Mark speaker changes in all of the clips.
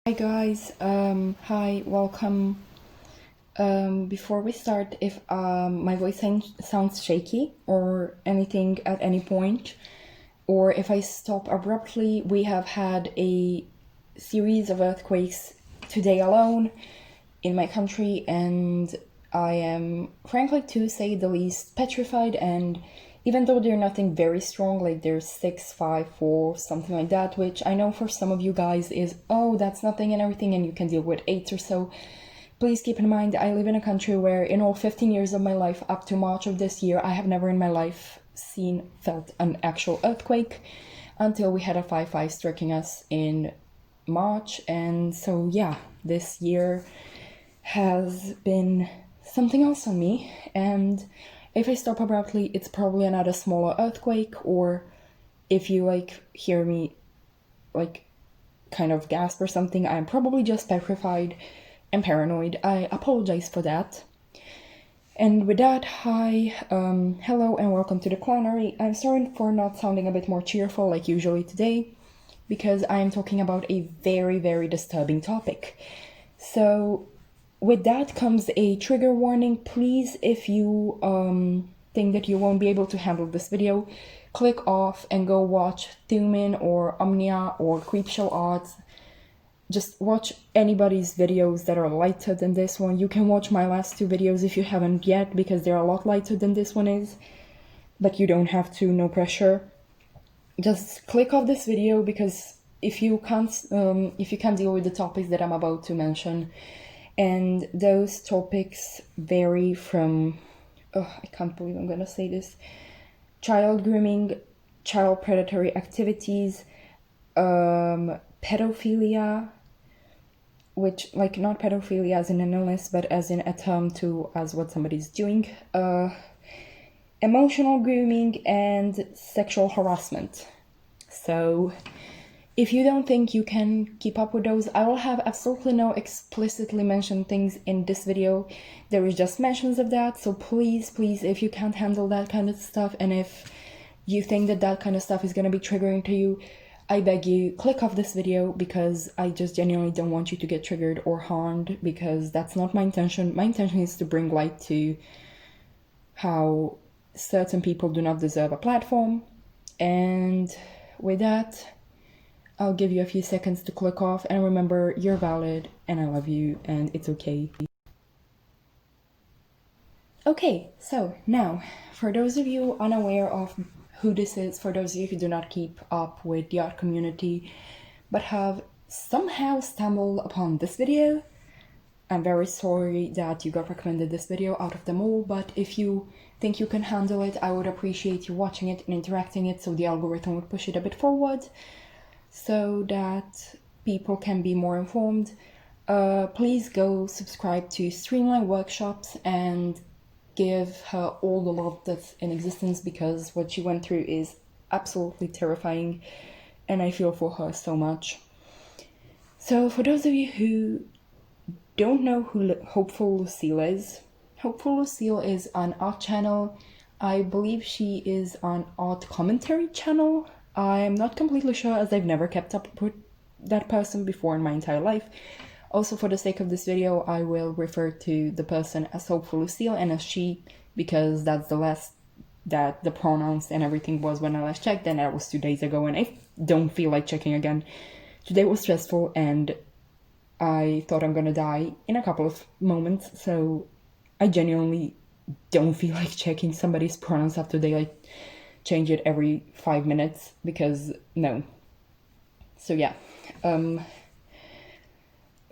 Speaker 1: Hi guys, hi, welcome. Before we start, if my voice sounds shaky or anything at any point, or if I stop abruptly, we have had a series of earthquakes today alone in my country, and I am, frankly, to say the least, petrified. And even though they're nothing very strong, like they're 6, 5, 4, something like that, which I know for some of you guys is, oh, that's nothing and everything, and you can deal with 8s or so. Please keep in mind, I live in a country where in all 15 years of my life, up to March of this year, I have never in my life felt an actual earthquake until we had a 5.5 striking us in March. And so, yeah, this year has been something else on me. And if I stop abruptly, it's probably another smaller earthquake, or if you hear me kind of gasp or something, I'm probably just petrified and paranoid. I apologize for that. And with that, hi, hello and welcome to the Clownery. I'm sorry for not sounding a bit more cheerful like usually today, because I am talking about a very, very disturbing topic. So with that comes a trigger warning. Please, if you think that you won't be able to handle this video, click off and go watch Thuman or Omnia or Creepshow Arts. Just watch anybody's videos that are lighter than this one. You can watch my last 2 videos if you haven't yet, because they're a lot lighter than this one is. But you don't have to, no pressure. Just click off this video, because if you can't deal with the topics that I'm about to mention, and those topics vary from, I can't believe I'm gonna say this, child grooming, child predatory activities, pedophilia, which, not pedophilia as in an illness, but as in a term as what somebody's doing, emotional grooming, and sexual harassment. So if you don't think you can keep up with those, I will have absolutely no explicitly mentioned things in this video. There is just mentions of that, so please, if you can't handle that kind of stuff, and if you think that that kind of stuff is going to be triggering to you, I beg you, click off this video, because I just genuinely don't want you to get triggered or harmed, because that's not my intention. My intention is to bring light to how certain people do not deserve a platform. And with that, I'll give you a few seconds to click off, and remember, you're valid, and I love you, and it's okay. Okay, so now, for those of you unaware of who this is, for those of you who do not keep up with the art community, but have somehow stumbled upon this video, I'm very sorry that you got recommended this video out of them all, but if you think you can handle it, I would appreciate you watching it and interacting it, so the algorithm would push it a bit forward, so that people can be more informed. Please go subscribe to Streamline Workshops and give her all the love that's in existence, because what she went through is absolutely terrifying, and I feel for her so much. So for those of you who don't know who H0pefull Lucille is, H0pefull Lucille is an art channel. I believe she is an art commentary channel. I'm not completely sure, as I've never kept up with that person before in my entire life. Also, for the sake of this video, I will refer to the person as H0pefull Lucille and as she, because that's the last that the pronouns and everything was when I last checked, and that was 2 days ago, and I don't feel like checking again. Today was stressful, and I thought I'm gonna die in a couple of moments, so I genuinely don't feel like checking somebody's pronouns after they change it every 5 minutes, because no. So yeah,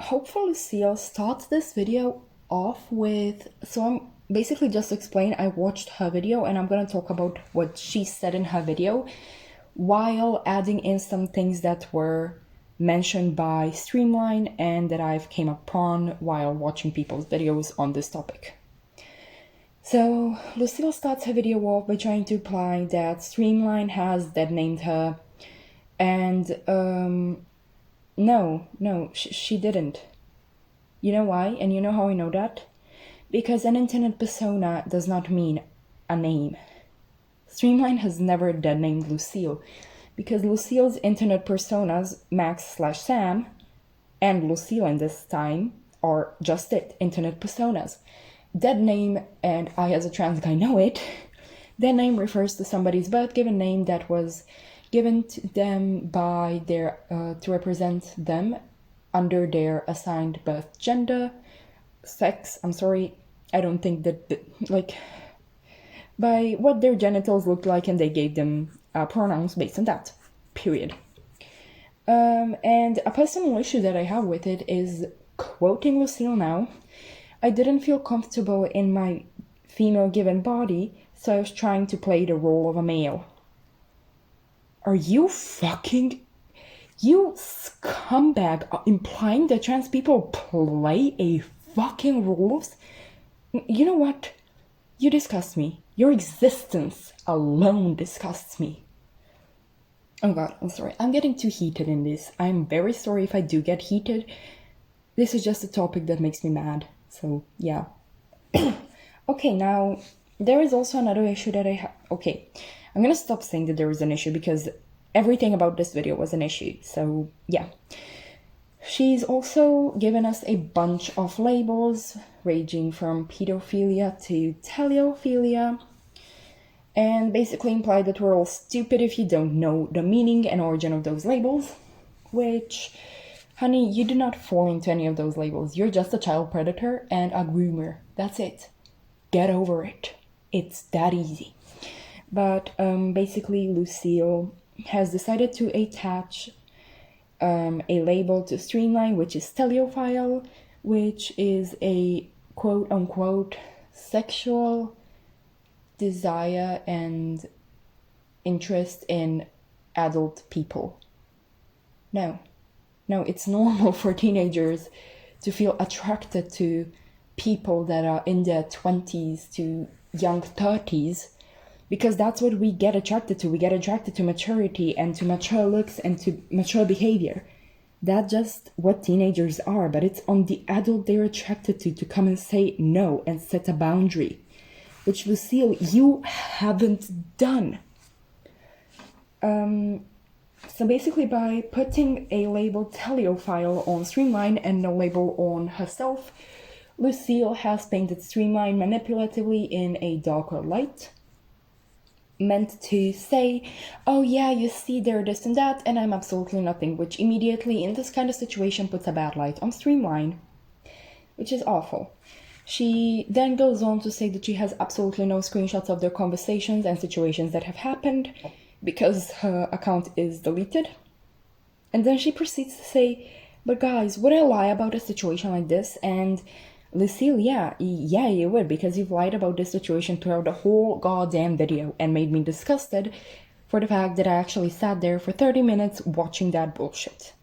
Speaker 1: H0pefull Lucille starts this video off with, so I'm basically just explain, I watched her video and I'm gonna talk about what she said in her video, while adding in some things that were mentioned by Streamline and that I've came upon while watching people's videos on this topic. So Lucille starts her video off by trying to imply that Streamline has dead named her, and no, she didn't. You know why? And you know how I know that? Because an internet persona does not mean a name. Streamline has never dead named Lucille, because Lucille's internet personas, Max/Sam, and Lucille in this time are just it, internet personas. That name, and I as a trans guy know it, that name refers to somebody's birth given name that was given to them by their, to represent them under their assigned birth gender, sex, I don't think that, like, by what their genitals looked like, and they gave them pronouns based on that, period. And a personal issue that I have with it is, quoting Lucille now, I didn't feel comfortable in my female given body, so I was trying to play the role of a male. Are you fucking... You scumbag, implying that trans people play a fucking role? You know what? You disgust me. Your existence alone disgusts me. Oh god, I'm sorry. I'm getting too heated in this. I'm very sorry if I do get heated. This is just a topic that makes me mad. So, yeah. Okay, now, there is also another issue that I have. Okay, I'm gonna stop saying that there is an issue because everything about this video was an issue. So, yeah. She's also given us a bunch of labels, ranging from pedophilia to teleophilia, and basically implied that we're all stupid if you don't know the meaning and origin of those labels, which, honey, you do not fall into any of those labels. You're just a child predator and a groomer. That's it. Get over it. It's that easy. But basically, Lucille has decided to attach a label to Streamline, which is teleophile, which is a quote-unquote sexual desire and interest in adult people. No, it's normal for teenagers to feel attracted to people that are in their 20s to young 30s, because that's what we get attracted to. We get attracted to maturity and to mature looks and to mature behavior. That's just what teenagers are, but it's on the adult they're attracted to come and say no and set a boundary, which, Lucille, you haven't done. So basically, by putting a label teleophile on Streamline and no label on herself, Lucille has painted Streamline manipulatively in a darker light, meant to say, oh yeah, you see, they're this and that, and I'm absolutely nothing, which immediately in this kind of situation puts a bad light on Streamline, which is awful. She then goes on to say that she has absolutely no screenshots of their conversations and situations that have happened because her account is deleted. And then she proceeds to say, but guys, would I lie about a situation like this? And Lucille, yeah, you would, because you've lied about this situation throughout the whole goddamn video and made me disgusted for the fact that I actually sat there for 30 minutes watching that bullshit.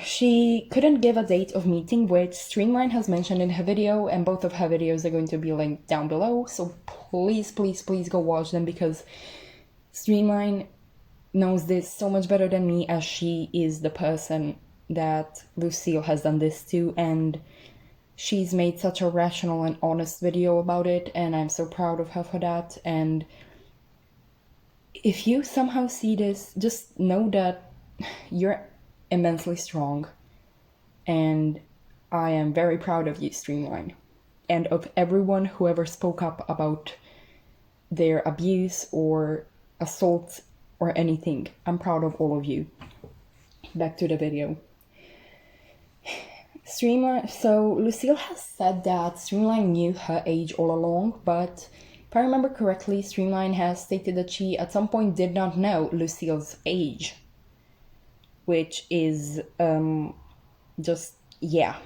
Speaker 1: She couldn't give a date of meeting, which Streamline has mentioned in her video, and both of her videos are going to be linked down below, so please go watch them, because Streamline knows this so much better than me, as she is the person that Lucille has done this to, and she's made such a rational and honest video about it, and I'm so proud of her for that. And if you somehow see this, just know that you're immensely strong, and I am very proud of you, Streamline, and of everyone who ever spoke up about their abuse or assault or anything. I'm proud of all of you. Back to the video. Streamline, so Lucille has said that Streamline knew her age all along, but if I remember correctly, Streamline has stated that she at some point did not know Lucille's age, which is just, yeah.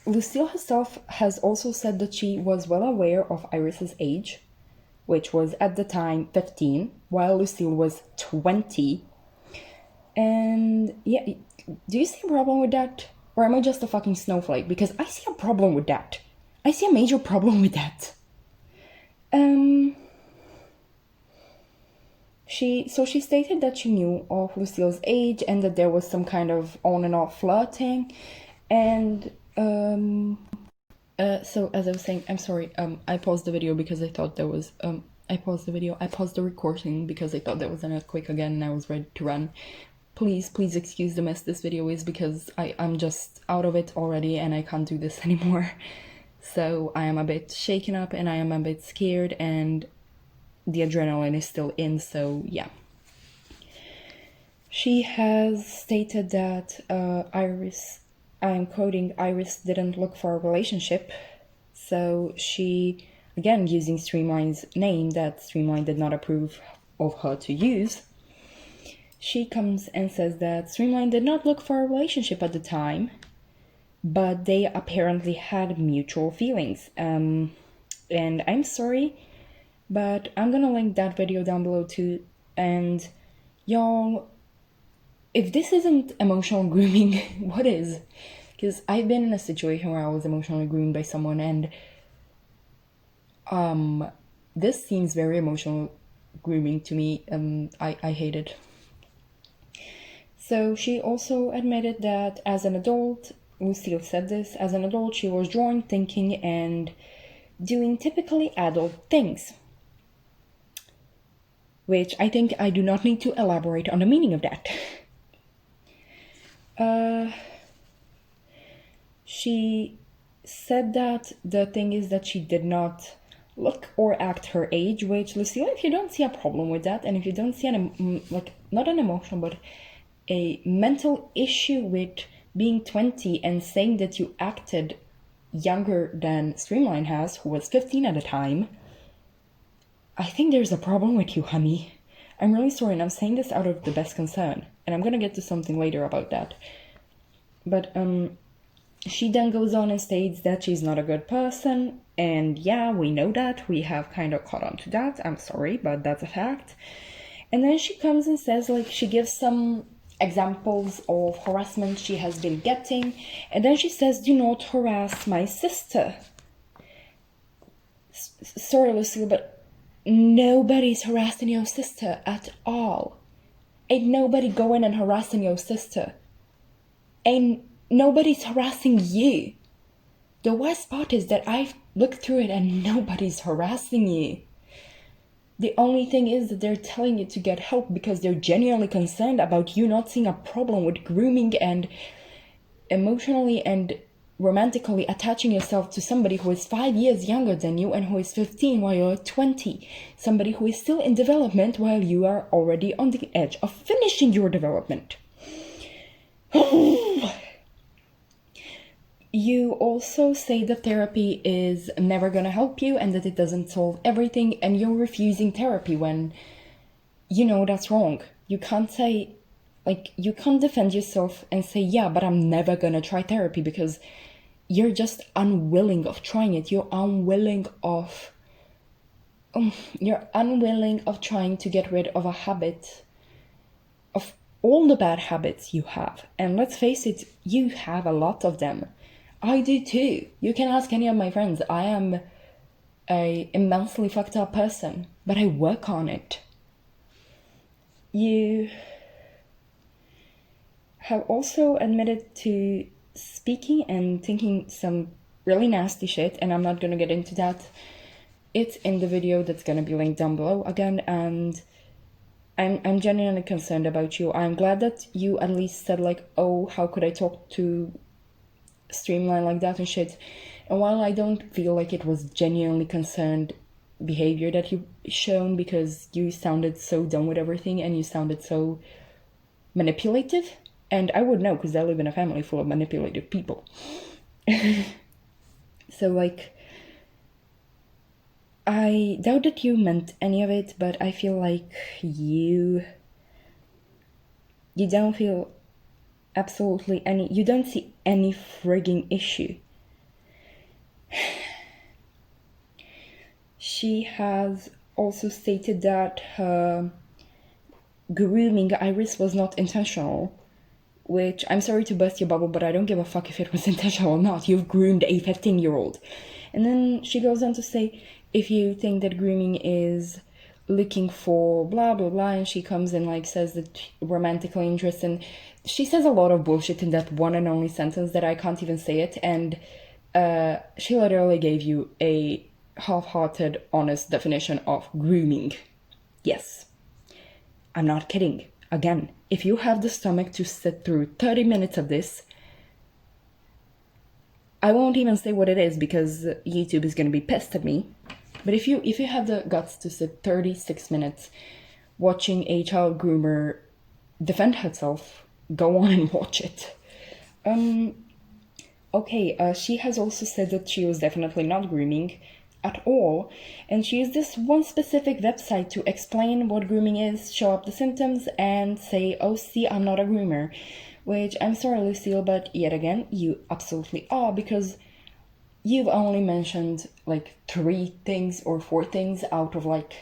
Speaker 1: Lucille herself has also said that she was well aware of Iris's age, which was at the time 15, while Lucille was 20. And yeah, do you see a problem with that? Or am I just a fucking snowflake? Because I see a problem with that. I see a major problem with that. She stated that she knew of Lucille's age and that there was some kind of on and off flirting. And so as I was saying, I'm sorry, I paused the video because I thought there was a I paused the video. I paused the recording because I thought there was an earthquake again and I was ready to run. Please excuse the mess this video is, because I'm just out of it already and I can't do this anymore. So I am a bit shaken up and I am a bit scared and the adrenaline is still in, so yeah. She has stated that Iris, I am quoting, Iris didn't look for a relationship. So she, again using Streamline's name that Streamline did not approve of her to use, she comes and says that Streamline did not look for a relationship at the time, but they apparently had mutual feelings. And I'm sorry, but I'm gonna link that video down below too. And y'all, if this isn't emotional grooming, what is? Because I've been in a situation where I was emotionally groomed by someone, and this seems very emotional grooming to me. I hate it. So she also admitted that as an adult, Lucille said this, as an adult she was drawing, thinking, and doing typically adult things. Which I think I do not need to elaborate on the meaning of that. She said that the thing is that she did not look or act her age, which, Lucille, if you don't see a problem with that, and if you don't see not an emotional, but a mental issue with being 20 and saying that you acted younger than Streamline has, who was 15 at the time, I think there's a problem with you, honey. I'm really sorry, and I'm saying this out of the best concern, and I'm gonna get to something later about that. But she then goes on and states that she's not a good person, and yeah, we know that. We have kind of caught on to that. I'm sorry, but that's a fact. And then she comes and says, she gives some examples of harassment she has been getting, and then she says, do not harass my sister. Sorry, Lucille, but nobody's harassing your sister at all. Ain't nobody going and harassing your sister. Ain't nobody's harassing you. The worst part is that I've looked through it and nobody's harassing you. The only thing is that they're telling you to get help because they're genuinely concerned about you not seeing a problem with grooming and emotionally and romantically attaching yourself to somebody who is 5 years younger than you and who is 15 while you're 20. Somebody who is still in development while you are already on the edge of finishing your development. You also say that therapy is never gonna help you and that it doesn't solve everything, and you're refusing therapy when you know that's wrong. You can't say, you can't defend yourself and say, yeah, but I'm never gonna try therapy, because you're just unwilling of trying it. You're unwilling of trying to get rid of a habit, of all the bad habits you have. And let's face it, you have a lot of them. I do too. You can ask any of my friends. I am a immensely fucked up person, but I work on it. You have also admitted to speaking and thinking some really nasty shit, and I'm not gonna get into that. It's in the video that's gonna be linked down below again, and I'm genuinely concerned about you. I'm glad that you at least said oh, how could I talk to Streamline like that and shit. And while I don't feel like it was genuinely concerned behavior that you shown, because you sounded so done with everything and you sounded so manipulative, and I would know because I live in a family full of manipulative people. So I doubt that you meant any of it, but I feel like you don't feel absolutely you don't see any frigging issue. She has also stated that her grooming Iris was not intentional, which, I'm sorry to burst your bubble, but I don't give a fuck if it was intentional or not. You've groomed a 15-year-old. And then she goes on to say, if you think that grooming is looking for blah blah blah, and she comes and says that romantically interest, and she says a lot of bullshit in that one and only sentence that I can't even say it, and she literally gave you a half-hearted, honest definition of grooming. Yes, I'm not kidding. Again, if you have the stomach to sit through 30 minutes of this, I won't even say what it is because YouTube is going to be pissed at me. But if you have the guts to sit 36 minutes watching a child groomer defend herself, go on and watch it. Okay, she has also said that she was definitely not grooming at all, and she used this one specific website to explain what grooming is, show up the symptoms, and say, oh, see, I'm not a groomer. Which, I'm sorry, Lucille, but yet again, you absolutely are, because you've only mentioned like 3 things or 4 things out of like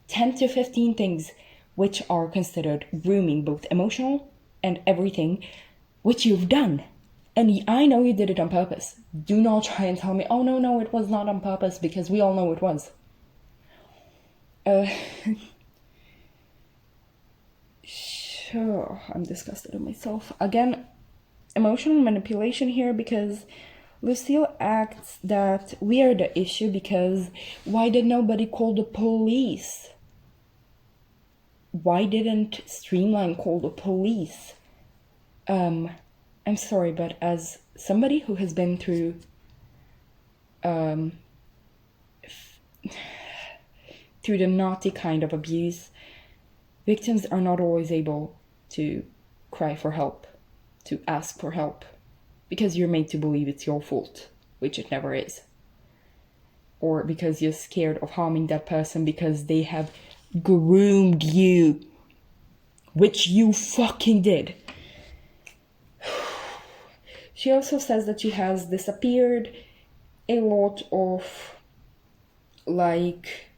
Speaker 1: 10 to 15 things which are considered grooming, both emotional and everything, which you've done. And I know you did it on purpose. Do not try and tell me, oh no, it was not on purpose, because we all know it was. Sure, I'm disgusted with myself. Again, emotional manipulation here, because Lucille acts that we are the issue because why did nobody call the police? Why didn't Streamline call the police? I'm sorry, but as somebody who has been through through the naughty kind of abuse, victims are not always able to cry for help, to ask for help, because you're made to believe it's your fault, which it never is. Or because you're scared of harming that person because they have groomed you, which you fucking did. She also says that she has disappeared a lot of like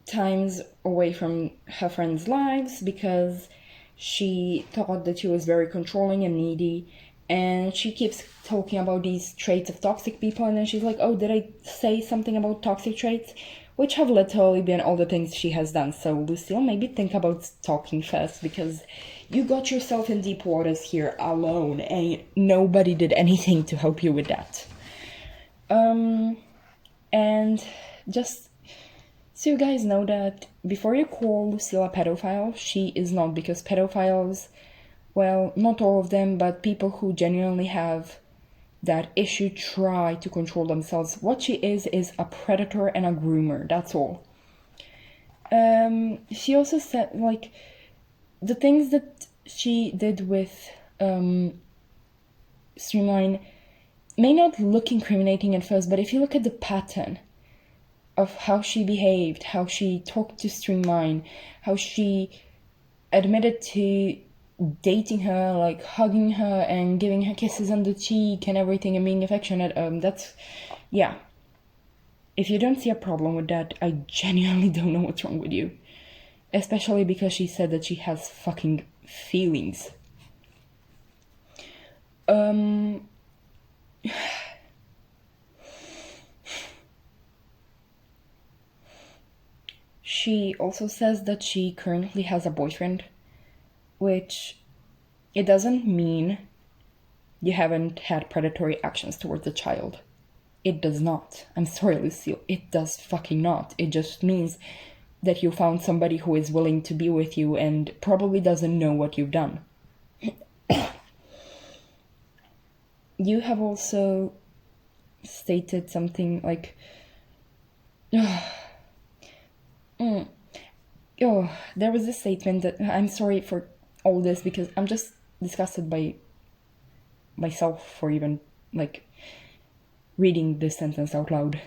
Speaker 1: times away from her friends' lives because she thought that she was very controlling and needy, and she keeps talking about these traits of toxic people, and then she's like, oh, did I say something about toxic traits? Which have literally been all the things she has done. So Lucille, maybe think about talking first, because you got yourself in deep waters here alone and nobody did anything to help you with that. And just so you guys know that before you call Lucille a pedophile, she is not, because pedophiles, well, not all of them, but people who genuinely have that issue try to control themselves. What she is a predator and a groomer, that's all. She also said, like, the things that she did with Streamline may not look incriminating at first, but if you look at the pattern of how she behaved, how she talked to Streamline, how she admitted to dating her, like hugging her and giving her kisses on the cheek and everything and being affectionate, that's, yeah. If you don't see a problem with that, I genuinely don't know what's wrong with you. Especially because she said that she has fucking feelings. She also says that she currently has a boyfriend, which it doesn't mean you haven't had predatory actions towards a child. It does not. I'm sorry, Lucille. It does fucking not. It just means that you found somebody who is willing to be with you and probably doesn't know what you've done. You have also stated something like, there was this statement that, I'm sorry for all this because I'm just disgusted by myself for even like reading this sentence out loud.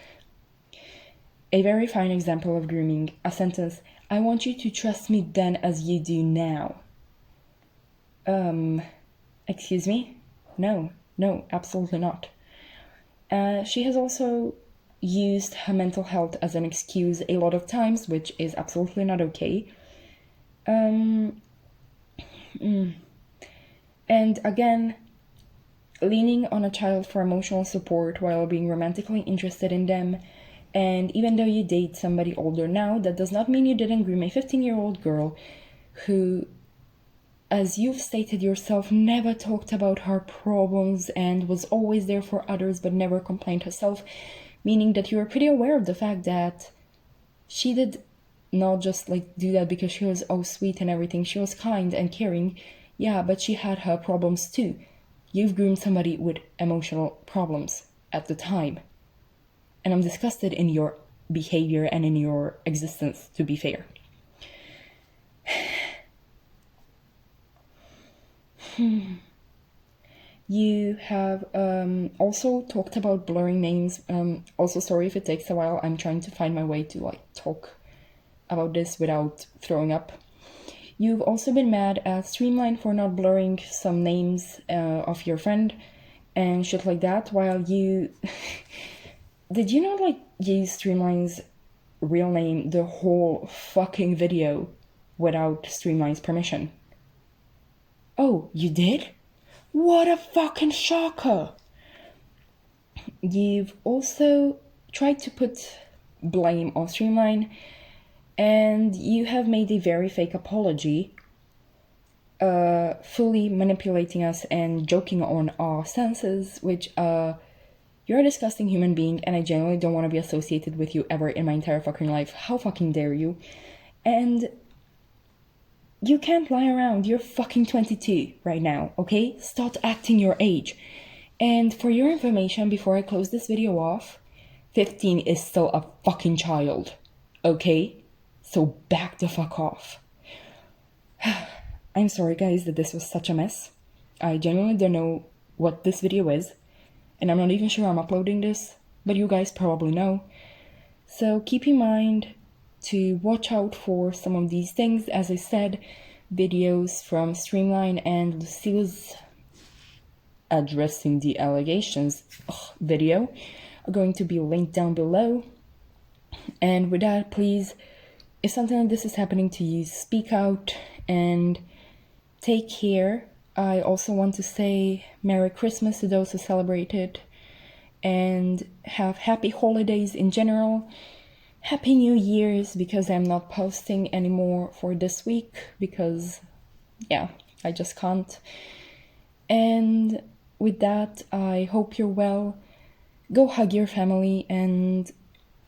Speaker 1: A very fine example of grooming, a sentence, I want you to trust me then as you do now. Excuse me? No, absolutely not. She has also used her mental health as an excuse a lot of times, which is absolutely not okay. And again, leaning on a child for emotional support while being romantically interested in them. And even though you date somebody older now, that does not mean you didn't groom a 15-year-old girl who, as you've stated yourself, never talked about her problems and was always there for others but never complained herself. meaning that you were pretty aware of the fact that she did not just like do that because she was oh sweet and everything. She was kind and caring, yeah, but she had her problems too. You've groomed somebody with emotional problems at the time, and I'm disgusted in your behavior and in your existence, to be fair. You have also talked about blurring names. Also, sorry if it takes a while. I'm trying to find my way to like talk about this without throwing up. You've also been mad at Streamline for not blurring some names of your friend and shit like that, while you... Did you not like use Streamline's real name the whole fucking video without Streamline's permission? Oh, you did? What a fucking shocker! You've also tried to put blame on Streamline, and you have made a very fake apology, fully manipulating us and joking on our senses, which, you're a disgusting human being, and I genuinely don't want to be associated with you ever in my entire fucking life. How fucking dare you? And you can't lie around. You're fucking 22 right now, okay? Start acting your age. And for your information, before I close this video off, 15 is still a fucking child, okay? So back the fuck off. I'm sorry, guys, that this was such a mess. I genuinely don't know what this video is, and I'm not even sure I'm uploading this, but you guys probably know. So keep in mind to watch out for some of these things. As I said, videos from Streamline and Lucille's addressing the allegations video are going to be linked down below. And with that, please, if something like this is happening to you, speak out and take care. I also want to say Merry Christmas to those who celebrate it, and have happy holidays in general. Happy New Year's, because I'm not posting anymore for this week because, yeah, I just can't. And with that, I hope you're well. Go hug your family and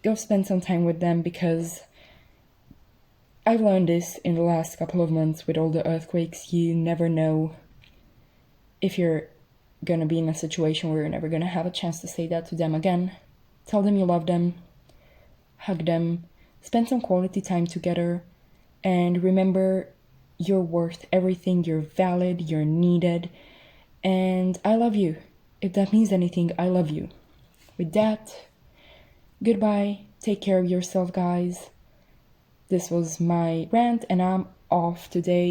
Speaker 1: go spend some time with them, because I've learned this in the last couple of months with all the earthquakes. You never know if you're gonna be in a situation where you're never gonna have a chance to say that to them again. Tell them you love them. Hug them, spend some quality time together, and remember, you're worth everything, you're valid, you're needed, and I love you. If that means anything, I love you. With that, goodbye, take care of yourself, guys. This was my rant, and I'm off today.